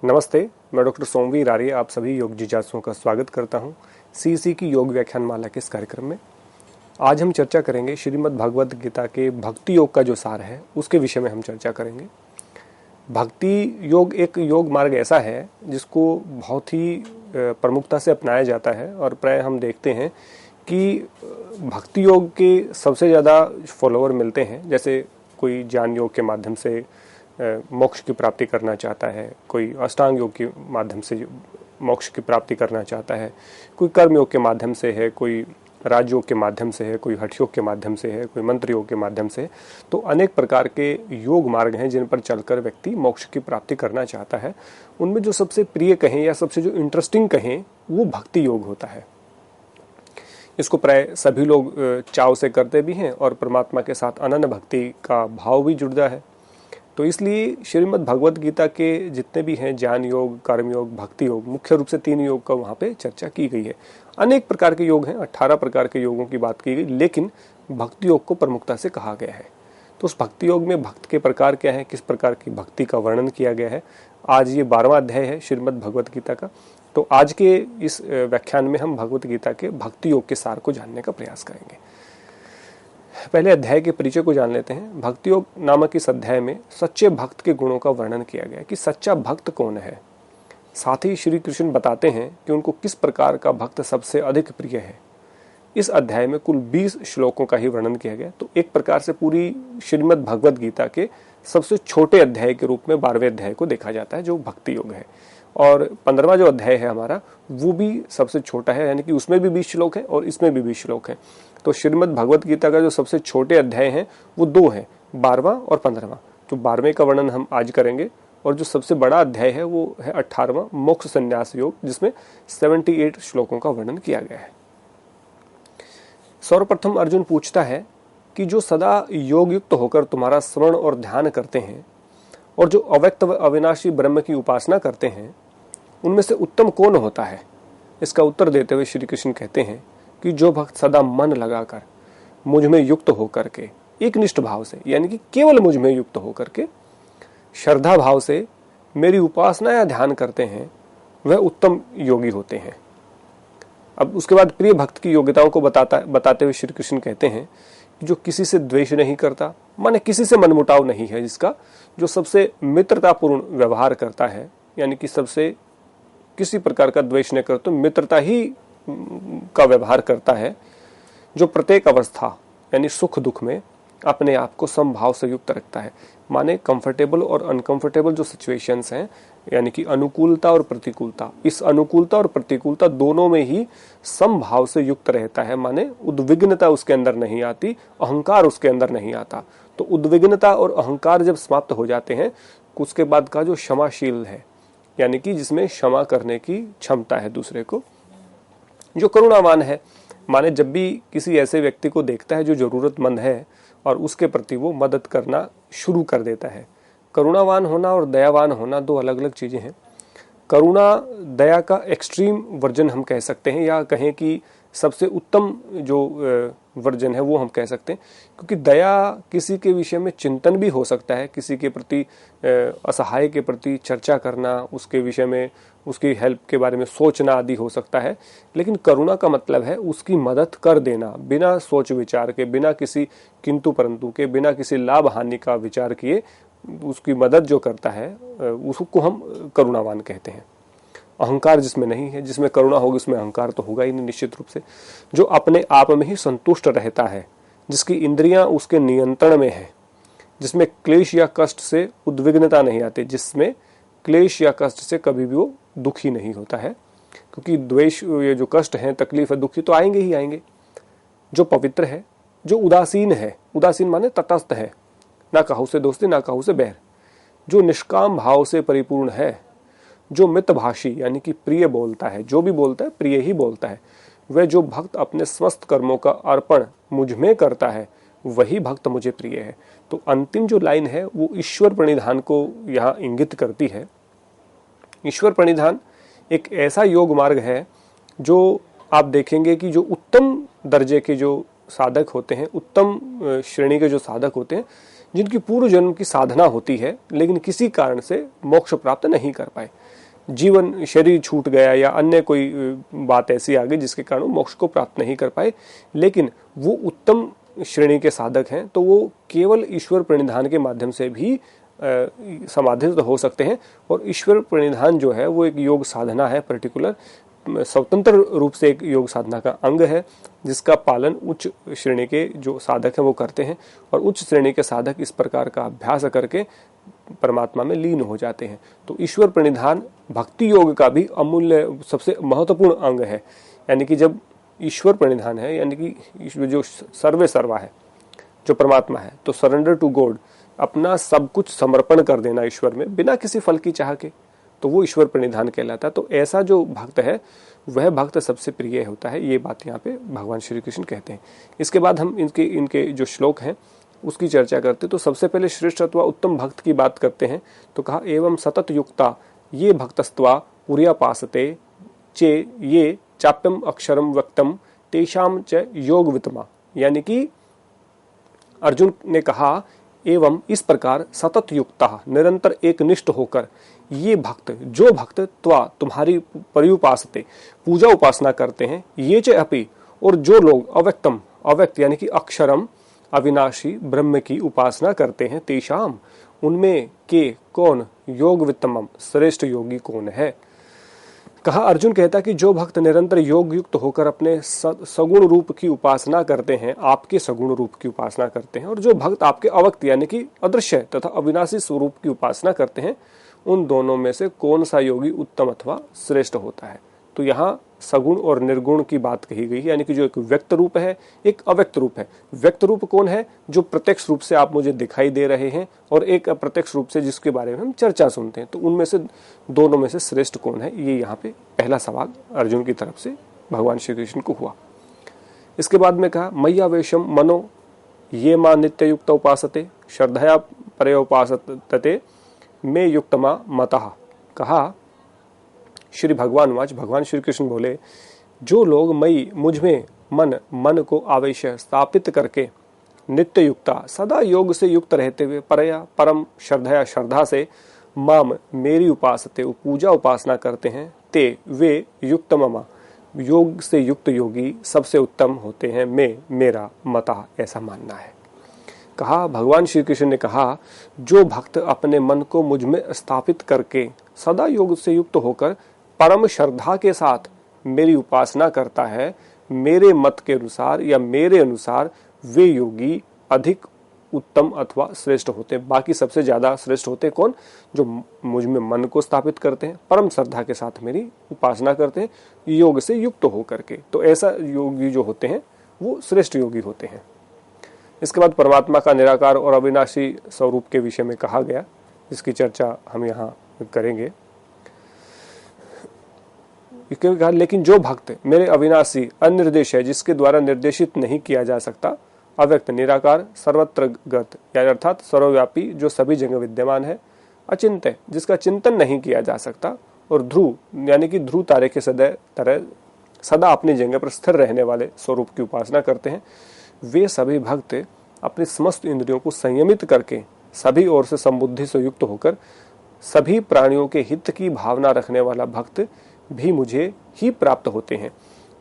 नमस्ते, मैं डॉक्टर सोमवीर आर्य आप सभी योग जिज्ञासुओं का स्वागत करता हूं सीसी की योग व्याख्यान माला के इस कार्यक्रम में। आज हम चर्चा करेंगे श्रीमद् भागवत गीता के भक्ति योग का जो सार है उसके विषय में हम चर्चा करेंगे। भक्ति योग एक योग मार्ग ऐसा है जिसको बहुत ही प्रमुखता से अपनाया जाता है और प्राय हम देखते हैं कि भक्ति योग के सबसे ज़्यादा फॉलोअर मिलते हैं। जैसे कोई ज्ञान योग के माध्यम से मोक्ष की प्राप्ति करना चाहता है, कोई अष्टांग योग के माध्यम से मोक्ष की प्राप्ति करना चाहता है, कोई कर्म योग के माध्यम से है, कोई राजयोग के माध्यम से है, कोई हठ योग के माध्यम से है, कोई मंत्र योग के माध्यम से। तो अनेक प्रकार के योग मार्ग हैं जिन पर चलकर व्यक्ति मोक्ष की प्राप्ति करना चाहता है। उनमें जो सबसे प्रिय कहें या सबसे जो इंटरेस्टिंग कहें वो भक्ति योग होता है। इसको प्राय सभी लोग चाव से करते भी हैं और परमात्मा के साथ अनन्य भक्ति का भाव भी जुड़ता है। तो इसलिए श्रीमद् भगवत गीता के जितने भी हैं ज्ञान योग, कर्म योग, भक्ति योग, मुख्य रूप से 3 योग का वहाँ पे चर्चा की गई है। अनेक प्रकार के योग हैं, 18 प्रकार के योगों की बात की गई, लेकिन भक्ति योग को प्रमुखता से कहा गया है। तो उस भक्ति योग में भक्त के प्रकार क्या है, किस प्रकार की भक्ति का वर्णन किया गया है। आज ये 12वां अध्याय है श्रीमद् भगवत गीता का। तो आज के इस व्याख्यान में हम भगवत गीता के भक्ति योग के सार को जानने का प्रयास करेंगे। पहले अध्याय के परिचय को जान लेते हैं। भक्ति योग नामक इस अध्याय में सच्चे भक्त के गुणों का वर्णन किया गया कि सच्चा भक्त कौन है। साथ ही श्री कृष्ण बताते हैं कि उनको किस प्रकार का भक्त सबसे अधिक प्रिय है। इस अध्याय में कुल 20 श्लोकों का ही वर्णन किया गया। तो एक प्रकार से पूरी श्रीमद् भगवत गीता के सबसे छोटे अध्याय के रूप में 12वें अध्याय को देखा जाता है जो भक्ति योग है। और 15वां जो अध्याय है हमारा वो भी सबसे छोटा है, यानी कि उसमें भी 20 श्लोक है और इसमें भी 20 श्लोक है। तो श्रीमद् भगवत गीता का जो सबसे छोटे अध्याय हैं वो 2 हैं, 12वां और 15वां। तो 12वें का वर्णन हम आज करेंगे और जो सबसे बड़ा अध्याय है वो है 18वां मोक्ष संन्यास योग, जिसमें 78 श्लोकों का वर्णन किया गया है। सर्वप्रथम अर्जुन पूछता है कि जो सदा योग युक्त होकर तुम्हारा स्मरण और ध्यान करते हैं और जो अव्यक्त व अविनाशी ब्रह्म की उपासना करते हैं उनमें से उत्तम कौन होता है। इसका उत्तर देते हुए श्री कृष्ण कहते हैं कि जो भक्त सदा मन लगाकर मुझ में युक्त होकर के एक निष्ठ भाव से, यानी कि केवल मुझ में युक्त होकर के श्रद्धा भाव से मेरी उपासना या ध्यान करते हैं वह उत्तम योगी होते हैं। अब उसके बाद प्रिय भक्त की योग्यताओं को बताते हुए श्री कृष्ण कहते हैं कि जो किसी से द्वेष नहीं करता, माने किसी से मनमुटाव नहीं है जिसका, जो सबसे मित्रतापूर्ण व्यवहार करता है, यानी कि सबसे किसी प्रकार का द्वेष नहीं करता, मित्रता ही का व्यवहार करता है, जो प्रत्येक अवस्था यानी सुख दुख में अपने आप को समभाव से युक्त रखता है। माने कंफर्टेबल और अनकंफर्टेबल जो सिचुएशंस हैं, यानी कि अनुकूलता और प्रतिकूलता, इस अनुकूलता और प्रतिकूलता दोनों में ही समभाव से युक्त रहता है। माने उद्विग्नता उसके अंदर नहीं आती, अहंकार उसके अंदर नहीं आता। तो उद्विग्नता और अहंकार जब समाप्त हो जाते हैं उसके बाद का जो क्षमाशील है, यानी कि जिसमें क्षमा करने की क्षमता है दूसरे को, जो करुणावान है, माने जब भी किसी ऐसे व्यक्ति को देखता है जो जरूरतमंद है और उसके प्रति वो मदद करना शुरू कर देता है। करुणावान होना और दयावान होना 2 अलग अलग चीजें हैं। करुणा दया का एक्सट्रीम वर्जन हम कह सकते हैं, या कहें कि सबसे उत्तम जो वर्जन है वो हम कह सकते हैं, क्योंकि दया किसी के विषय में चिंतन भी हो सकता है, किसी के प्रति असहाय के प्रति चर्चा करना, उसके विषय में उसकी हेल्प के बारे में सोचना आदि हो सकता है। लेकिन करुणा का मतलब है उसकी मदद कर देना बिना सोच विचार के, बिना किसी किंतु परंतु के, बिना किसी लाभ हानि का विचार किए उसकी मदद जो करता है उसको हम करुणावान कहते हैं। अहंकार जिसमें नहीं है, जिसमें करुणा होगी उसमें अहंकार तो होगा ही नहीं निश्चित रूप से। जो अपने आप में ही संतुष्ट रहता है, जिसकी इंद्रियां उसके नियंत्रण में है, जिसमें क्लेश या कष्ट से उद्विग्नता नहीं आती, जिसमें क्लेश या कष्ट से कभी भी वो दुखी नहीं होता है, क्योंकि द्वेष, ये जो कष्ट है, तकलीफ है, दुखी तो आएंगे ही आएंगे। जो पवित्र है, जो उदासीन है, उदासीन माने तटस्थ है, ना कहू से दोस्ती ना कहू से बैर, जो निष्काम भाव से परिपूर्ण है, जो मितभाषी यानी कि प्रिय बोलता है, जो भी बोलता है प्रिय ही बोलता है, वह जो भक्त अपने समस्त कर्मों का अर्पण मुझ में करता है वही भक्त मुझे प्रिय है। तो अंतिम जो लाइन है वो ईश्वर प्रणिधान को यहाँ इंगित करती है। ईश्वर प्रणिधान एक ऐसा योग मार्ग है जो आप देखेंगे कि जो उत्तम दर्जे के जो साधक होते हैं, उत्तम श्रेणी के जो साधक होते हैं, जिनकी पूर्व जन्म की साधना होती है लेकिन किसी कारण से मोक्ष प्राप्त नहीं कर पाए, जीवन शरीर छूट गया या अन्य कोई बात ऐसी आ गई जिसके कारण मोक्ष को प्राप्त नहीं कर पाए, लेकिन वो उत्तम श्रेणी के साधक हैं तो वो केवल ईश्वर प्रणिधान के माध्यम से भी समाधित हो सकते हैं। और ईश्वर प्रणिधान जो है वो एक योग साधना है, पर्टिकुलर स्वतंत्र रूप से एक योग साधना का अंग है जिसका पालन उच्च श्रेणी के जो साधक हैं वो करते हैं। और उच्च श्रेणी के साधक इस प्रकार का अभ्यास करके परमात्मा में लीन हो जाते हैं। तो ईश्वर प्रणिधान भक्ति योग का भी अमूल्य सबसे महत्वपूर्ण अंग है। यानी कि जब ईश्वर प्रणिधान है, यानी कि जो सर्वे सर्वा है, जो परमात्मा है, तो सरेंडर टू गॉड, अपना सब कुछ समर्पण कर देना ईश्वर में बिना किसी फल की चाह के, तो वो ईश्वर प्रणिधान कहलाता है। तो ऐसा जो भक्त है वह भक्त सबसे प्रिय होता है, ये बात यहाँ पे भगवान श्री कृष्ण कहते हैं। इसके बाद हम इनके जो श्लोक हैं उसकी चर्चा करते। तो सबसे पहले श्रेष्ठ अथवा उत्तम भक्त की बात करते हैं। तो कहा एवं सतत युक्ता ये भक्तस्त्वा पुर्यापासते चे ये चाप्यम अक्षरम व्यक्तम तेषाम च योग वितमा। यानी कि अर्जुन ने कहा एवं इस प्रकार सतत युक्ता निरंतर एक निष्ठ होकर ये भक्त, जो भक्त त्वा तुम्हारी पर्युपासते पूजा उपासना करते हैं, ये च अपि और जो लोग अव्यक्तम अव्यक्त यानी कि अक्षरम अविनाशी ब्रह्म की उपासना करते हैं, तेषाम उनमें के कौन योग वित्तमम श्रेष्ठ योगी कौन है। कहा अर्जुन कहता कि जो भक्त निरंतर योग युक्त होकर अपने सगुण रूप की उपासना करते हैं, आपके सगुण रूप की उपासना करते हैं, और जो भक्त आपके अव्यक्त यानी कि अदृश्य तथा अविनाशी स्वरूप की उपासना करते हैं, उन दोनों में से कौन सा योगी उत्तम अथवा श्रेष्ठ होता है। तो यहाँ सगुण और निर्गुण की बात कही गई है, यानी कि जो एक व्यक्त रूप है, एक अव्यक्त रूप है। व्यक्त रूप कौन है? जो प्रत्यक्ष रूप से आप मुझे दिखाई दे रहे हैं, और एक अप्रत्यक्ष रूप से जिसके बारे में हम चर्चा सुनते हैं। तो उनमें से दोनों में से श्रेष्ठ कौन है, ये यहाँ पे पहला सवाल अर्जुन की तरफ से भगवान श्री कृष्ण को हुआ। इसके बाद में कहा मय्यावेशम मनो ये मां नित्य युक्त उपासते श्रद्धया पर्युपासते में युक्तमा मतः। कहा श्री भगवान वाच, भगवान श्री कृष्ण बोले, जो लोग मई मुझ में मन को आवेश स्थापित करके नित्य युक्ता सदा योग से युक्त रहते हुए परया परम श्रद्धया श्रद्धा से माम मेरी उपासते पूजा उपासना करते हैं, ते वे युक्त ममा योग से युक्त योगी सबसे उत्तम होते हैं, मैं मेरा मता ऐसा मानना है। कहा भगवान श्री कृष्ण ने कहा जो भक्त अपने मन को मुझ में स्थापित करके सदा योग से युक्त होकर परम श्रद्धा के साथ मेरी उपासना करता है, मेरे मत के अनुसार या मेरे अनुसार वे योगी अधिक उत्तम अथवा श्रेष्ठ होते हैं। बाकी सबसे ज्यादा श्रेष्ठ होते हैं कौन? जो मुझ में मन को स्थापित करते हैं, परम श्रद्धा के साथ मेरी उपासना करते हैं, योग से युक्त होकर के। तो ऐसा योगी जो होते हैं वो श्रेष्ठ योगी होते हैं। इसके बाद परमात्मा का निराकार और अविनाशी स्वरूप के विषय में कहा गया, जिसकी चर्चा हम यहाँ करेंगे। कहा लेकिन जो भक्त मेरे अविनाशी अनिर्देश है, जिसके द्वारा निर्देशित नहीं किया जा सकता, अव्यक्त निराकार सर्वत्र गत यानी अर्थात सर्वव्यापी जो सभी जगह विद्यमान है, अचिंत्य जिसका चिंतन नहीं किया जा सकता, और ध्रुव यानी कि ध्रुव तारे के सदा अपनी जगह पर स्थिर रहने वाले स्वरूप की उपासना करते हैं, वे सभी भक्त अपनी समस्त इंद्रियों को संयमित करके सभी ओर से संबुद्धि से युक्त होकर सभी प्राणियों के हित की भावना रखने वाला भक्त भी मुझे ही प्राप्त होते हैं।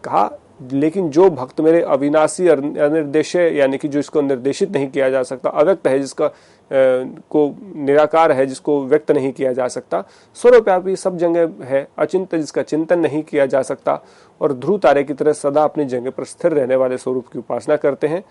कहा लेकिन जो भक्त मेरे अविनाशी अनिर्देश्य यानी कि जो इसको निर्देशित नहीं किया जा सकता, अव्यक्त है, जिसका को निराकार है, जिसको व्यक्त नहीं किया जा सकता, सर्वव्यापी सब जगह है, अचिंत्य जिसका चिंतन नहीं किया जा सकता, और ध्रुव तारे की तरह सदा अपनी जगह पर स्थिर रहने वाले स्वरूप की उपासना करते हैं।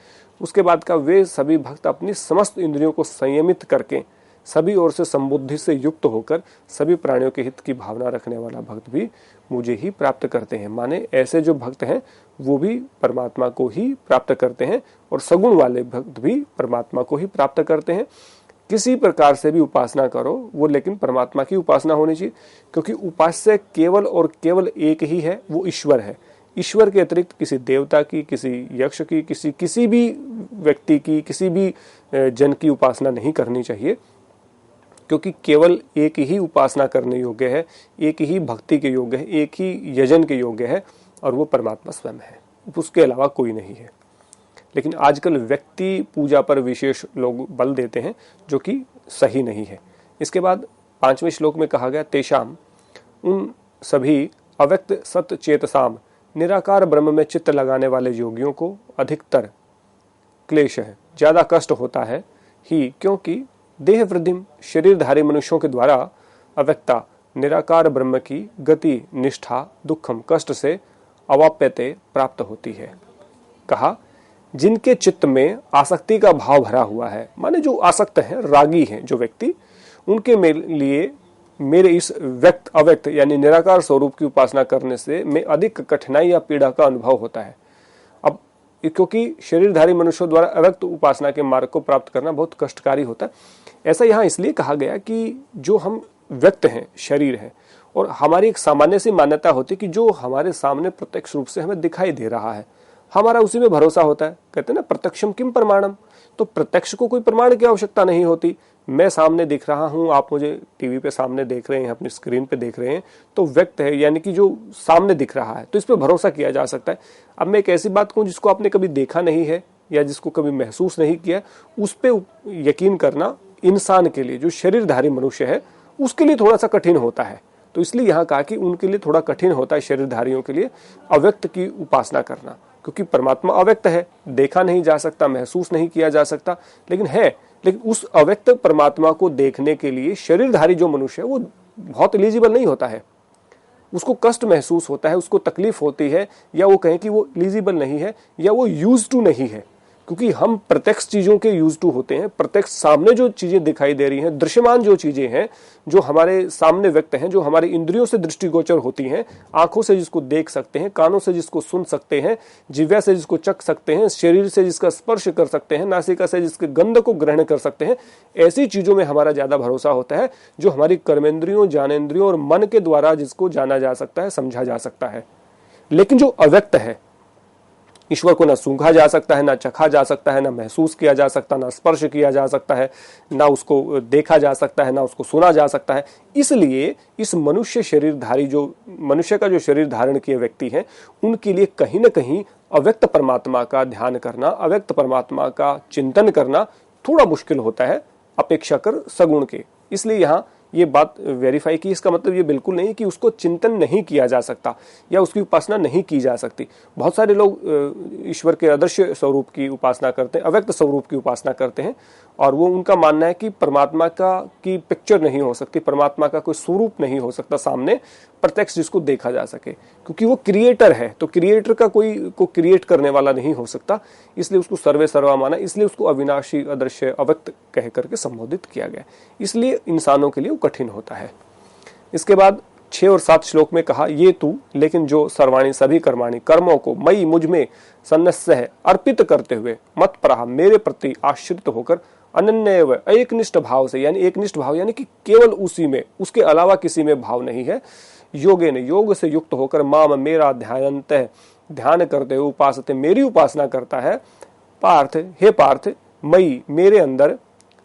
उसके बाद का वे सभी भक्त अपनी समस्त इंद्रियों को संयमित करके सभी ओर से संबुद्धि से युक्त होकर सभी प्राणियों के हित की भावना रखने वाला भक्त भी मुझे ही प्राप्त करते हैं। माने ऐसे जो भक्त हैं वो भी परमात्मा को ही प्राप्त करते हैं, और सगुण वाले भक्त भी परमात्मा को ही प्राप्त करते हैं। किसी प्रकार से भी उपासना करो वो लेकिन परमात्मा की उपासना होनी चाहिए, क्योंकि उपास्य केवल और केवल एक ही है, वो ईश्वर है। ईश्वर के अतिरिक्त किसी देवता की, किसी यक्ष की, किसी भी व्यक्ति की, किसी भी जन की उपासना नहीं करनी चाहिए, क्योंकि केवल एक ही उपासना करने योग्य है, एक ही भक्ति के योग्य है, एक ही यजन के योग्य है, और वो परमात्मा स्वयं है, उसके अलावा कोई नहीं है। लेकिन आजकल व्यक्ति पूजा पर विशेष लोग बल देते हैं, जो कि सही नहीं है। इसके बाद 5वें श्लोक में कहा गया तेषाम उन सभी अव्यक्त सत चेतसाम निराकार ब्रह्म में चित्त लगाने वाले योगियों को अधिकतर क्लेश है, ज्यादा कष्ट होता है ही, क्योंकि देह वृद्धि शरीरधारी मनुष्यों के द्वारा अव्यक्ता निराकार ब्रह्म की गति निष्ठा दुखम कष्ट से अवाप्यते प्राप्त होती है। कहा, जिनके चित्त में आसक्ति का भाव भरा हुआ है, माने जो आसक्त है, रागी हैं जो व्यक्ति, उनके लिए मेरे इस व्यक्त अव्यक्त यानी निराकार स्वरूप की उपासना करने से में अधिक कठिनाई या पीड़ा का अनुभव होता है। अब क्योंकि शरीरधारी मनुष्यों द्वारा अव्यक्त उपासना के मार्ग को प्राप्त करना बहुत कष्टकारी होता है। ऐसा यहाँ इसलिए कहा गया कि जो हम व्यक्त हैं, शरीर है, और हमारी एक सामान्य सी मान्यता होती है कि जो हमारे सामने प्रत्यक्ष रूप से हमें दिखाई दे रहा है, हमारा उसी में भरोसा होता है। कहते हैं ना, प्रत्यक्षम किम प्रमाणम, तो प्रत्यक्ष को कोई प्रमाण की आवश्यकता नहीं होती। मैं सामने दिख रहा हूं, आप मुझे टीवी पे सामने देख रहे हैं, अपनी स्क्रीन पे देख रहे हैं, तो व्यक्त है, यानी कि जो सामने दिख रहा है, तो इस पे भरोसा किया जा सकता है। अब मैं एक ऐसी बात कहूं जिसको आपने कभी देखा नहीं है या जिसको कभी महसूस नहीं किया, उस पे यकीन करना इंसान के लिए, जो शरीरधारी मनुष्य है, उसके लिए थोड़ा सा कठिन होता है। तो इसलिए यहाँ कहा कि उनके लिए थोड़ा कठिन होता है, शरीरधारियों के लिए, अव्यक्त की उपासना करना, क्योंकि परमात्मा अव्यक्त है, देखा नहीं जा सकता, महसूस नहीं किया जा सकता, लेकिन है। लेकिन उस अव्यक्त परमात्मा को देखने के लिए शरीरधारी जो मनुष्य है वो बहुत एलिजिबल नहीं होता है, उसको कष्ट महसूस होता है, उसको तकलीफ होती है, या वो कहें कि वो एलिजिबल नहीं है, या वो यूज टू नहीं है, क्योंकि हम प्रत्यक्ष चीजों के यूज टू होते हैं। प्रत्यक्ष सामने जो चीजें दिखाई दे रही हैं, दृश्यमान जो चीजें हैं, जो हमारे सामने व्यक्त हैं, जो हमारी इंद्रियों से दृष्टिगोचर होती हैं, आंखों से जिसको देख सकते हैं, कानों से जिसको सुन सकते हैं, जिह्वा से जिसको चख सकते हैं, शरीर से जिसका स्पर्श कर सकते हैं, नासिका से जिसके गंध को ग्रहण कर सकते हैं, ऐसी चीजों में हमारा ज्यादा भरोसा होता है, जो हमारी कर्मेंद्रियों, ज्ञानेंद्रियों और मन के द्वारा जिसको जाना जा सकता है, समझा जा सकता है। लेकिन जो अव्यक्त है, ईश्वर को ना सूंघा जा सकता है, ना चखा जा सकता है, ना महसूस किया जा सकता, ना स्पर्श किया जा सकता है, ना उसको देखा जा सकता है, ना उसको सुना जा सकता है। इसलिए इस मनुष्य शरीरधारी, जो मनुष्य का जो शरीर धारण किए व्यक्ति हैं, उनके लिए कहीं ना कहीं अव्यक्त परमात्मा का ध्यान करना, अव्यक्त परमात्मा का चिंतन करना थोड़ा मुश्किल होता है अपेक्षाकर सगुण के। इसलिए यहाँ ये बात वेरीफाई की, इसका मतलब ये बिल्कुल नहीं कि उसको चिंतन नहीं किया जा सकता या उसकी उपासना नहीं की जा सकती। बहुत सारे लोग ईश्वर के अदृश्य स्वरूप की उपासना करते हैं, अव्यक्त स्वरूप की उपासना करते हैं, और वो उनका मानना है कि परमात्मा की पिक्चर नहीं हो सकती, परमात्मा का कोई स्वरूप नहीं हो सकता सामने प्रत्यक्ष जिसको देखा जा सके, क्योंकि वो क्रिएटर है, तो क्रिएटर का कोई को क्रिएट करने वाला नहीं हो सकता, इसलिए उसको सर्वे सर्वा माना, इसलिए उसको अविनाशी, अदृश्य, अव्यक्त कह करके संबोधित किया गया। इसलिए इंसानों के लिए वो कठिन होता है। इसके बाद 6 और 7 श्लोक में कहा, ये तू लेकिन जो सर्वाणी सभी कर्माणी कर्मों को मई मुझ में सन्नस्य अर्पित करते हुए मत प्रहा मेरे प्रति आश्रित होकर अनन्य व एकनिष्ठ भाव से, यानी एकनिष्ठ भाव यानी कि केवल उसी में, उसके अलावा किसी में भाव नहीं है, योगे ने योग से युक्त होकर माम मेरा ध्यान करते हुए उपासते मेरी उपासना करता है। पार्थ, हे पार्थ, मई मेरे अंदर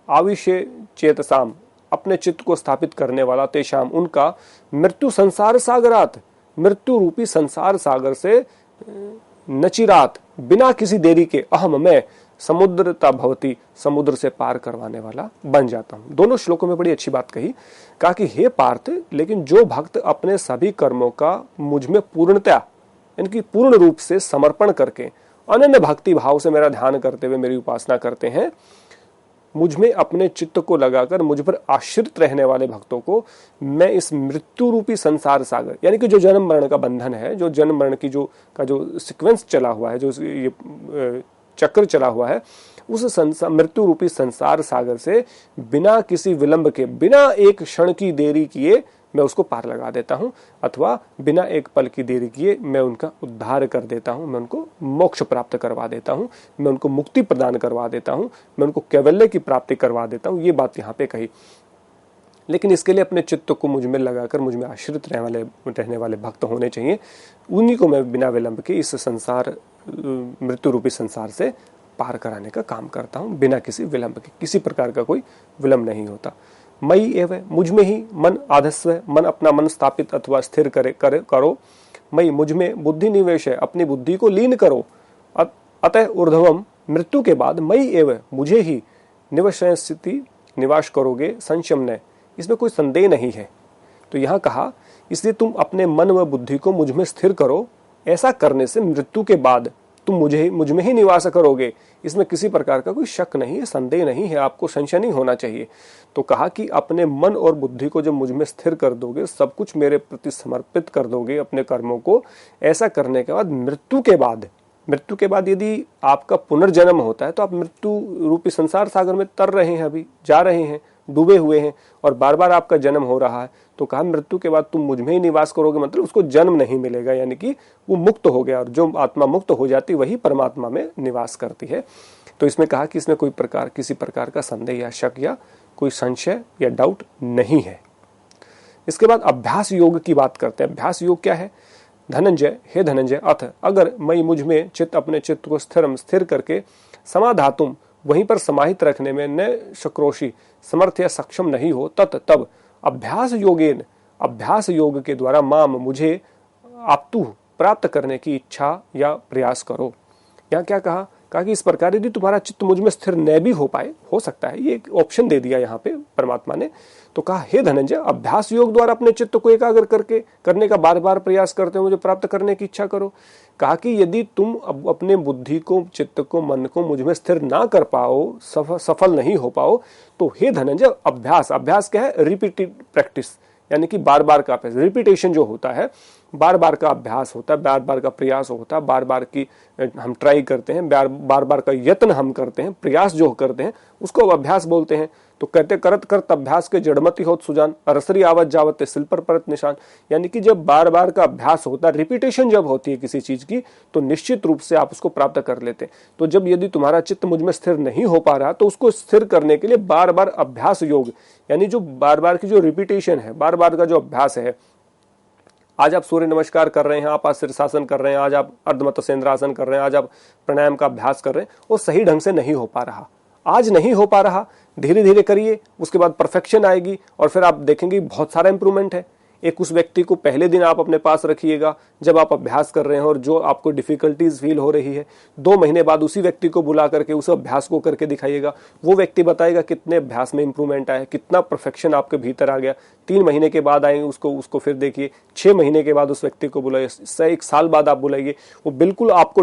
आविष्य चेतसाम अपने चित्त को स्थापित करने वाला, तेषाम उनका मृत्यु संसार सागरात मृत्यु रूपी संसार सागर से नचिरात बिना किसी देरी के अहम मैं समुद्रता भवती समुद्र से पार करवाने वाला बन जाता हूं। दोनों श्लोकों में बड़ी अच्छी बात कहा कि हे पार्थ, लेकिन जो भक्त अपने सभी कर्मों का मुझ में पूर्णतया यानी कि पूर्ण रूप से समर्पण करके अनन्य भक्ति भाव से मेरा ध्यान करते हुए मेरी उपासना करते हैं, मुझ में अपने चित्त को लगाकर मुझ पर आश्रित रहने वाले भक्तों को मैं इस मृत्यु रूपी संसार सागर यानी कि जो जन्म मरण का बंधन है, जो जन्म मरण की जो सीक्वेंस चला हुआ है, जो ये चक्र चला हुआ है, उस मृत्यु रूपी संसार सागर से बिना किसी विलंब के, बिना एक क्षण की देरी किए मैं उसको पार लगा देता हूं, अथवा बिना एक पल की देरी किए मैं उनका उद्धार कर देता हूं, मैं उनको मोक्ष प्राप्त करवा देता हूं, मैं उनको मुक्ति प्रदान करवा देता हूं, मैं उनको कैवल्य की प्राप्ति करवा देता हूं। ये बात यहाँ पे कही। लेकिन इसके लिए अपने चित्त को मुझ में लगाकर मुझ में आश्रित रहने वाले भक्त होने चाहिए। उन्हीं को मैं बिना विलंब के इस संसार मृत्यु रूपी संसार से पार कराने का काम करता हूं, बिना किसी विलंब के। किसी प्रकार का कोई विलंब नहीं होता। मई एवं मुझ में ही मन आधस्व, मन अपना मन स्थापित अथवा स्थिर करो। मई मुझ में बुद्धि निवेश है, अपनी बुद्धि को लीन करो। अतः ऊर्ध्वम मृत्यु के बाद मई एवं मुझे ही निवास करोगे, संशय न, इसमें कोई संदेह नहीं है। तो यहाँ कहा इसलिए तुम अपने मन व बुद्धि को मुझ में स्थिर करो। ऐसा करने से मृत्यु के बाद तुम मुझ में ही निवास करोगे। इसमें किसी प्रकार का कोई शक नहीं है, संदेह नहीं है, आपको संशय नहीं होना चाहिए। तो कहा कि अपने मन और बुद्धि को जब मुझ में स्थिर कर दोगे, सब कुछ मेरे प्रति समर्पित कर दोगे अपने कर्मों को, ऐसा करने के बाद मृत्यु के बाद यदि आपका पुनर्जन्म होता है तो आप मृत्यु रूपी संसार सागर में तर रहे हैं, अभी जा रहे हैं, डूबे हुए हैं और बार बार आपका जन्म हो रहा है। तो कहा मृत्यु के बाद तुम मुझ में ही निवास करोगे, मतलब उसको जन्म नहीं मिलेगा, यानी कि वो मुक्त हो गया, और जो आत्मा मुक्त हो जाती वही परमात्मा में निवास करती है। तो इसमें कहा कि इसमें किसी प्रकार का संदेह या शक या कोई संशय या डाउट नहीं है। इसके बाद अभ्यास योग की बात करते हैं। अभ्यास योग क्या है? हे धनंजय, अथ अगर मैं मुझ में अपने चित्त को स्थिर करके समाधातुम, वहीं पर समाहित रखने में न शक्रोशी, समर्थ या सक्षम नहीं हो, तब अभ्यास योग के द्वारा माम, मुझे आप्तु प्राप्त करने की इच्छा या प्रयास करो। यहाँ क्या कहा कि इस प्रकार यदि तुम्हारा चित्त मुझ में स्थिर न भी हो पाए, हो सकता है, ये एक ऑप्शन दे दिया यहाँ पे परमात्मा ने। तो कहा हे धनंजय, अभ्यास योग द्वारा अपने चित्त को एकाग्र करने का बार बार प्रयास करते हो, मुझे प्राप्त करने की इच्छा करो। कहा कि यदि तुम अपने बुद्धि को, चित्त को, मन को मुझ में स्थिर ना कर पाओ, सफल नहीं हो पाओ, तो हे धनंजय, अभ्यास क्या है? रिपीटेड प्रैक्टिस, यानी कि बार बार का अभ्यास, रिपीटेशन जो होता है, बार बार का अभ्यास होता है, बार बार का प्रयास होता है, बार बार की हम ट्राई करते हैं, बार बार का यत्न हम करते हैं, प्रयास जो करते हैं उसको अभ्यास बोलते हैं। तो कहते करत अभ्यास के जड़मती होत सुजान, अरसरी आवत जावत सिल पर परत निशान, यानी कि जब बार बार का अभ्यास होता है, रिपीटेशन जब होती है किसी चीज की, तो निश्चित रूप से आप उसको प्राप्त कर लेते हैं। तो जब यदि तुम्हारा चित्त मुझ में स्थिर नहीं हो पा रहा, तो उसको स्थिर करने के लिए बार बार अभ्यास योग, यानी जो बार बार की जो रिपीटेशन है, बार बार का जो अभ्यास है, आज आप सूर्य नमस्कार कर रहे हैं, आप आज शीर्षासन कर रहे हैं, आज आप अर्धमत्स्येंद्रासन कर रहे हैं, आज आप प्राणायाम का अभ्यास कर रहे हैं, वो सही ढंग से नहीं हो पा रहा, आज नहीं हो पा रहा, धीरे धीरे करिए, उसके बाद परफेक्शन आएगी और फिर आप देखेंगे बहुत सारा इंप्रूवमेंट है। एक उस व्यक्ति को पहले दिन आप अपने पास रखिएगा जब आप अभ्यास कर रहे हैं और जो आपको डिफिकल्टीज फील हो रही है, 2 महीने बाद उसी व्यक्ति को बुला करके उस अभ्यास को करके दिखाइएगा, वो व्यक्ति बताएगा कितने अभ्यास में इंप्रूवमेंट आया, कितना परफेक्शन आपके भीतर आ गया। 3 महीने के बाद आएंगे उसको फिर देखिए, 6 महीने के बाद उस व्यक्ति को बुलाइए, 1 साल बाद आप बुलाइए, वो बिल्कुल आपको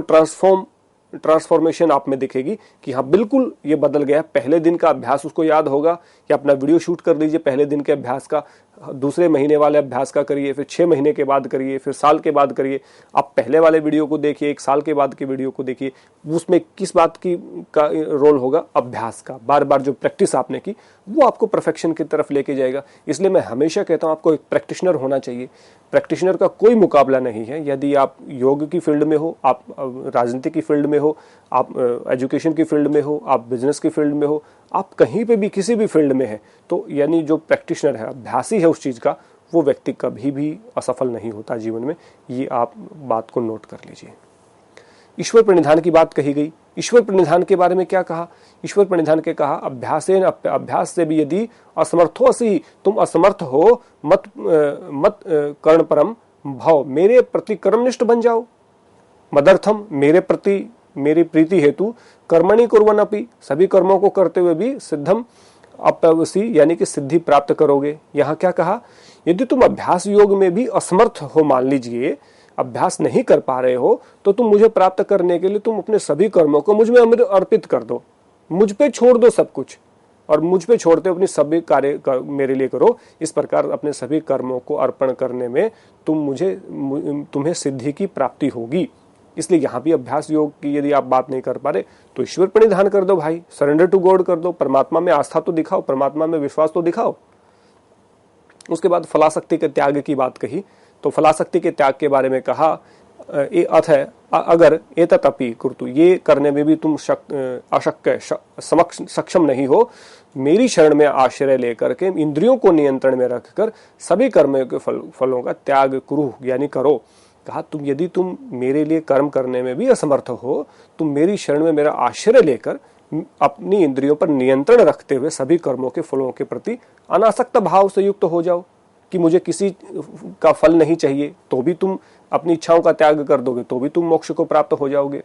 ट्रांसफॉर्मेशन आप में दिखेगी कि हाँ बिल्कुल ये बदल गया। पहले दिन का अभ्यास उसको याद होगा, या अपना वीडियो शूट कर लीजिए पहले दिन के अभ्यास का, दूसरे महीने वाले अभ्यास का करिए, फिर 6 महीने के बाद करिए, फिर साल के बाद करिए। आप पहले वाले वीडियो को देखिए, 1 साल के बाद की वीडियो को देखिए, उसमें किस बात का रोल होगा? अभ्यास का। बार बार जो प्रैक्टिस आपने की वो आपको परफेक्शन की तरफ लेके जाएगा। इसलिए मैं हमेशा कहता हूँ आपको एक प्रैक्टिशनर होना चाहिए। प्रैक्टिशनर का कोई मुकाबला नहीं है। यदि आप योग की फील्ड में हो, आप राजनीति की फील्ड में हो, आप एजुकेशन की फील्ड में हो, आप बिजनेस की फील्ड में हो, आप कहीं पे भी किसी भी फील्ड में है, तो यानी जो प्रैक्टिशनर है, अभ्यासी है उस चीज का, वो व्यक्ति कभी भी असफल नहीं होता जीवन में। ये आप बात को नोट कर लीजिए। ईश्वर प्रणिधान की बात कही गई। ईश्वर प्रणिधान के बारे में क्या कहा? ईश्वर प्रणिधान के कहा अभ्यास से भी यदि असमर्थो असि, तुम असमर्थ हो, मत कर्ण परम भाव, मेरे प्रति कर्मनिष्ठ बन जाओ। मदर्थम, मेरे प्रति मेरी प्रीति हेतु, कर्मणि कुर्वन् अपि, सभी कर्मों को करते हुए भी सिद्धम अपवसी, यानी कि सिद्धि प्राप्त करोगे। यहाँ क्या कहा? यदि तुम अभ्यास योग में भी असमर्थ हो, मान लीजिए अभ्यास नहीं कर पा रहे हो, तो तुम मुझे प्राप्त करने के लिए तुम अपने सभी कर्मों को मुझ में अर्पित कर दो, मुझ पे छोड़ दो सब कुछ, और मुझ पे छोड़ते अपनी सभी कार्य मेरे लिए करो। इस प्रकार अपने सभी कर्मों को अर्पण करने में तुम्हें सिद्धि की प्राप्ति होगी। इसलिए यहाँ भी अभ्यास योग की यदि आप बात नहीं कर पा रहे तो ईश्वर प्रणिधान कर दो भाई, सरेंडर टू गॉड कर दो, परमात्मा में आस्था तो दिखाओ, परमात्मा में विश्वास तो दिखाओ। उसके बाद फलाशक्ति के त्याग की बात कही, तो फलाशक्ति के त्याग के बारे में कहा अर्थ है अगर एतदपि कुर्तु, ये करने में भी तुम अशक्य सक्षम नहीं हो, मेरी शरण में आश्रय लेकर के इंद्रियों को नियंत्रण में रखकर सभी कर्मों के फलों का त्याग कुरु, यानी करो। कहा यदि तुम मेरे लिए कर्म करने में भी असमर्थ हो, तुम मेरी शरण में मेरा आश्रय लेकर अपनी इंद्रियों पर नियंत्रण रखते हुए सभी कर्मों के फलों के प्रति अनासक्त भाव से युक्त हो जाओ कि मुझे किसी का फल नहीं चाहिए, तो भी तुम अपनी इच्छाओं का त्याग कर दोगे, तो भी तुम मोक्ष को प्राप्त हो जाओगे।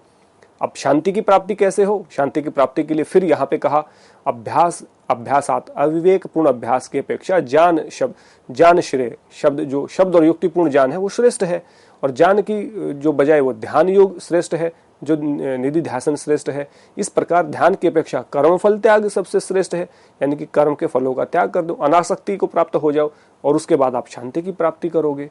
अब शांति की प्राप्ति कैसे हो? शांति की प्राप्ति के लिए फिर यहाँ पे कहा अभ्यासात, अविवेक पूर्ण अभ्यास की अपेक्षा ज्ञान श्रेय, जो शब्द और युक्तिपूर्ण ज्ञान है वो श्रेष्ठ है, और ज्ञान की जो बजाय वो ध्यान योग श्रेष्ठ है, जो निधि ध्यासन श्रेष्ठ है। इस प्रकार ध्यान की अपेक्षा कर्म फल त्याग सबसे श्रेष्ठ है, यानी कि कर्म के फलों का त्याग कर दो, अनासक्ति को प्राप्त हो जाओ, और उसके बाद आप शांति की प्राप्ति करोगे।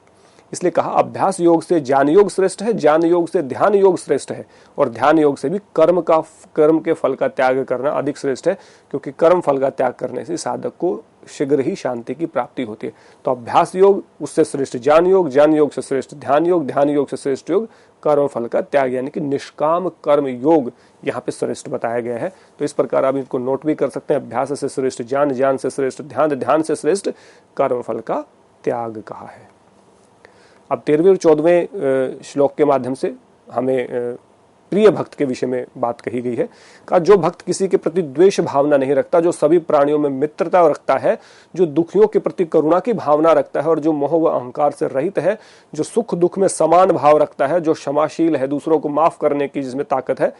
इसलिए कहा अभ्यास योग से ज्ञान योग श्रेष्ठ है, ज्ञान योग से ध्यान योग श्रेष्ठ है, और ध्यान योग से भी कर्म के फल का त्याग करना अधिक श्रेष्ठ है, क्योंकि कर्म फल का त्याग करने से साधक को शीघ्र ही शांति की प्राप्ति होती है। तो अभ्यास योग उससे श्रेष्ठ ज्ञान योग से श्रेष्ठ ध्यान योग से श्रेष्ठ योग कर्म फल का त्याग, यानी कि निष्काम कर्म योग यहाँ पे श्रेष्ठ बताया गया है। तो इस प्रकार आप इनको नोट भी कर सकते हैं, अभ्यास से श्रेष्ठ ज्ञान से श्रेष्ठ ध्यान से श्रेष्ठ कर्म फल का त्याग कहा है। अब 13वें और 14वें श्लोक के माध्यम से हमें प्रिय भक्त के विषय में बात कही गई है। कहा जो भक्त किसी के प्रति द्वेष भावना नहीं रखता, जो सभी प्राणियों में मित्रता रखता है, जो दुखियों के प्रति करुणा की भावना रखता है, और जो मोह व अहंकार से रहित है, जो सुख दुख में समान भाव रखता है, जो क्षमाशील है, दूसरों को माफ करने की जिसमें ताकत है,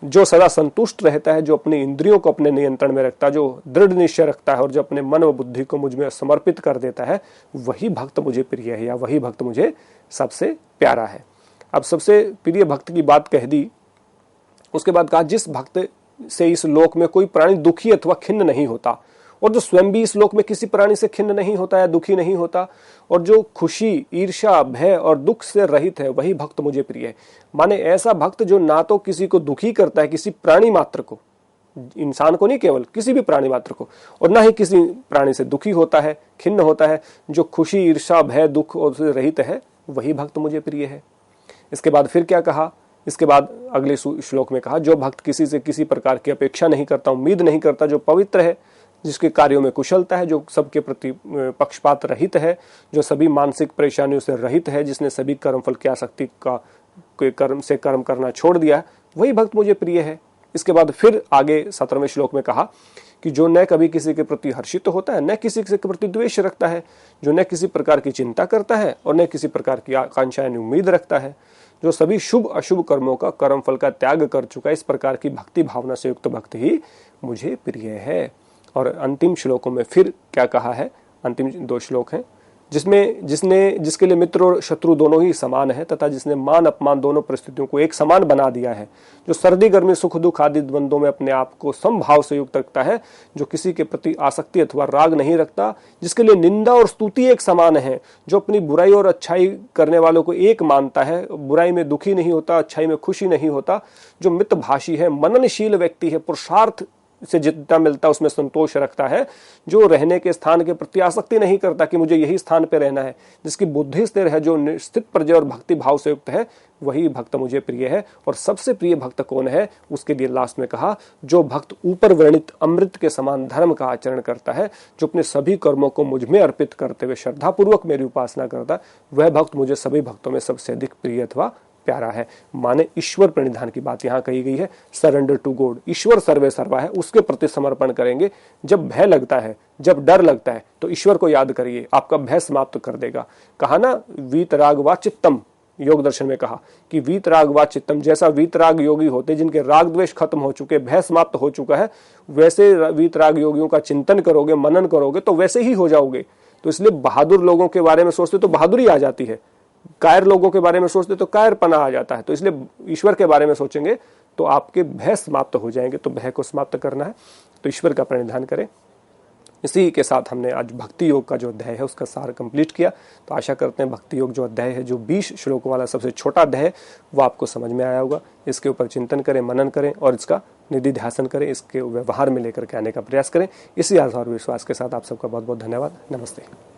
जो सदा संतुष्ट रहता है, जो अपनी इंद्रियों को अपने नियंत्रण में रखता है, जो दृढ़ निश्चय रखता है, और जो अपने मन व बुद्धि को मुझ में समर्पित कर देता है, वही भक्त मुझे प्रिय है, या वही भक्त मुझे सबसे प्यारा है। अब सबसे प्रिय भक्त की बात कह दी, उसके बाद कहा जिस भक्त से इस लोक में कोई प्राणी दुखी अथवा खिन्न नहीं होता, और जो स्वयं भी इस लोक में किसी प्राणी से खिन्न नहीं होता या दुखी नहीं होता, और जो खुशी, ईर्ष्या, भय और दुख से रहित है, वही भक्त मुझे प्रिय है। माने ऐसा भक्त जो ना तो किसी को दुखी करता है, किसी प्राणी मात्र को, इंसान को नहीं, केवल किसी भी प्राणी मात्र को, और ना ही किसी प्राणी से दुखी होता है, खिन्न होता है, जो खुशी, ईर्ष्या, भय, दुख और से रहित है, वही भक्त मुझे प्रिय है। इसके बाद फिर क्या कहा? इसके बाद अगले श्लोक में कहा जो भक्त किसी से किसी प्रकार की अपेक्षा नहीं करता, उम्मीद नहीं करता, जो पवित्र है, जिसके कार्यों में कुशलता है, जो सबके प्रति पक्षपात रहित है, जो सभी मानसिक परेशानियों से रहित है, जिसने सभी कर्मफल की आसक्ति का कर्म करना छोड़ दिया, वही भक्त मुझे प्रिय है। इसके बाद फिर आगे 17वें श्लोक में कहा कि जो न कभी किसी के प्रति हर्षित होता है, न किसी के प्रति द्वेष रखता है, जो न किसी प्रकार की चिंता करता है और न किसी प्रकार की आकांक्षा यानी उम्मीद रखता है, जो सभी शुभ अशुभ कर्मों का कर्म फल का त्याग कर चुका है, इस प्रकार की भक्ति भावना से युक्त भक्त ही मुझे प्रिय है। और अंतिम श्लोकों में फिर क्या कहा है? अंतिम 2 श्लोक हैं जिसके लिए मित्र और शत्रु दोनों ही समान है, तथा जिसने मान अपमान दोनों परिस्थितियों को एक समान बना दिया है, जो सर्दी गर्मी सुख दुख आदि द्वंद्वों में अपने आप को समभाव से युक्त रखता है, जो किसी के प्रति आसक्ति अथवा राग नहीं रखता, जिसके लिए निंदा और स्तुति एक समान है, जो अपनी बुराई और अच्छाई करने वालों को एक मानता है, बुराई में दुखी नहीं होता, अच्छाई में खुशी नहीं होता, जो मितभाषी है, मननशील व्यक्ति है, पुरुषार्थ से जितना मिलता है उसमें संतोष रखता है, जो रहने के स्थान के प्रति आसक्ति नहीं करता कि मुझे यही स्थान पे रहना है, जिसकी बुद्धि स्थिर है, जो निश्चित प्रजय और भक्ति भाव से युक्त है, वही भक्त मुझे प्रिय है। और सबसे प्रिय भक्त कौन है? उसके लिए लास्ट में कहा जो भक्त ऊपर वर्णित अमृत के समान धर्म का आचरण करता है, जो अपने सभी कर्मों को मुझ में अर्पित करते हुए श्रद्धापूर्वक मेरी उपासना करता है, वह भक्त मुझे सभी भक्तों में सबसे अधिक प्रिय अथवा प्यारा है। माने ईश्वर प्रणिधान की बात यहाँ कही गई है। सरेंडर टू गॉड, ईश्वर सर्वे सर्वा है, उसके प्रति समर्पण करेंगे। जब भय लगता है, जब डर लगता है, तो ईश्वर को याद करिए, आपका भय समाप्त कर देगा। कहा ना वीतराग वा चित्तम, योग दर्शन में कहा कि वीतराग वा चित्तम, जैसा वीतराग योगी होते जिनके राग द्वेष खत्म हो चुके, भय समाप्त हो चुका है, वैसे वीतराग योगियों का चिंतन करोगे, मनन करोगे तो वैसे ही हो जाओगे। तो इसलिए बहादुर लोगों के बारे में सोचते तो बहादुरी आ जाती है, कायर लोगों के बारे में सोचते तो कायरपना आ जाता है। तो इसलिए ईश्वर के बारे में सोचेंगे तो आपके भय समाप्त हो जाएंगे। तो भय को समाप्त करना है तो ईश्वर का प्रणिधान करें। इसी के साथ हमने आज भक्ति योग का जो अध्याय है उसका सार कंप्लीट किया। तो आशा करते हैं भक्ति योग जो अध्याय है, जो 20 श्लोकों वाला सबसे छोटा अध्याय है, वो आपको समझ में आया होगा। इसके ऊपर चिंतन करें, मनन करें और इसका निधि ध्यासन करें, इसके व्यवहार में लेकर के आने का प्रयास करें। इसी आधार और विश्वास के साथ आप सबका बहुत बहुत धन्यवाद। नमस्ते।